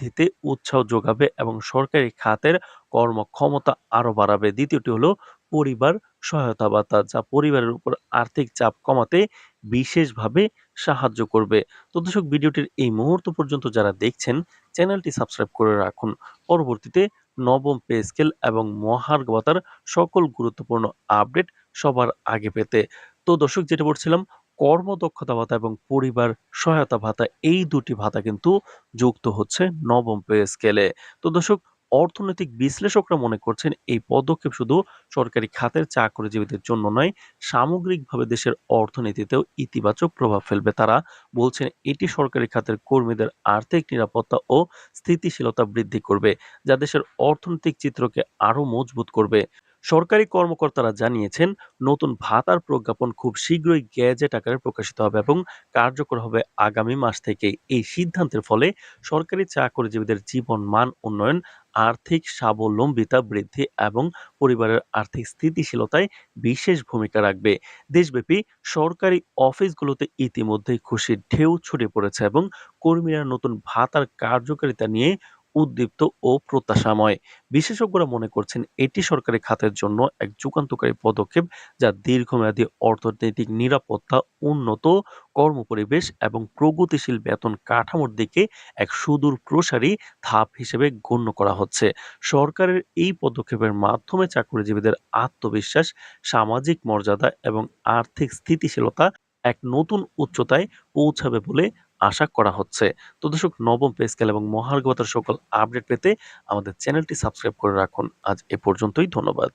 বৃদ্ধিতে উৎসাহ যোগাবে এবং সরকারি খাতের কর্মক্ষমতা আরো বাড়াবে। দ্বিতীয়টি হলো পরিবার সহায়তা ভাতা, যা পরিবারের উপর আর্থিক চাপ কমাতে বিশেষভাবে সাহায্য করবে। তো দর্শক, ভিডিওটির এই মুহূর্ত পর্যন্ত যারা দেখছেন, চ্যানেলটি সাবস্ক্রাইব করে রাখুন। পরবর্তীতে নবম পে স্কেল এবং মহার্ঘ ভাতার সকল গুরুত্বপূর্ণ আপডেট সবার আগে পেতে। তো দর্শক, যেটা বলছিলাম, কর্মদক্ষতা ভাতা এবং পরিবার সহায়তা ভাতা, এই দুটি ভাতা কিন্তু যুক্ত হচ্ছে নবম পে স্কেলে। তো দর্শক, অর্থনৈতিক বিশ্লেষকরা মনে করছেন এই পদক্ষেপ শুধু সরকারি খাতের চাকরিজীবীদের জন্য নয়, সামগ্রিকভাবে দেশের অর্থনীতিতেও ইতিবাচক প্রভাব ফেলবে। তারা বলছেন এটি সরকারি খাতের কর্মীদের আর্থিক নিরাপত্তা ও স্থিতিশীলতা বৃদ্ধি করবে, যা দেশের অর্থনৈতিক চিত্রকে আরো মজবুত করবে। সরকারি কর্মকর্তারা জানিয়েছেন নতুন ভাতার প্রজ্ঞাপন খুব শীঘ্রই গেজেট আকারে প্রকাশিত হবে এবং কার্যকর হবে আগামী মাস থেকে। এই সিদ্ধান্তের ফলে সরকারি চাকরিজীবীদের জীবন মান উন্নয়ন, আর্থিক স্বাবলম্বিতা বৃদ্ধি এবং পরিবারের আর্থিক স্থিতিশীলতায় বিশেষ ভূমিকা রাখবে। দেশব্যাপী সরকারি অফিসগুলোতে ইতিমধ্যেই খুশির ঢেউ ছড়িয়ে পড়েছে এবং কর্মীরা নতুন ভাতার কার্যকারিতা নিয়ে উদ্দীপ্ত ও প্রত্যাশাময়। বিশেষজ্ঞরা মনে করছেন এটি সরকারি খাতের জন্য এক যুগান্তকারী পদক্ষেপ, যা দীর্ঘমেয়াদী অর্থনৈতিক নিরাপত্তা, উন্নত কর্মপরিবেশ এবং প্রগতিশীল বেতন কাঠামোর দিকে এক সুদূর প্রসারী ধাপ হিসেবে গণ্য করা হচ্ছে। সরকারের এই পদক্ষেপের মাধ্যমে চাকরিজীবীদের আত্মবিশ্বাস, সামাজিক মর্যাদা এবং আর্থিক স্থিতিশীলতা এক নতুন উচ্চতায় পৌঁছাবে বলে আশা করা হচ্ছে। তো দর্শক, নবম পে স্কেল এবং মহার্ঘ ভাতার সকল আপডেট পেতে আমাদের চ্যানেলটি সাবস্ক্রাইব করে রাখুন। আজ এ পর্যন্তই, ধন্যবাদ।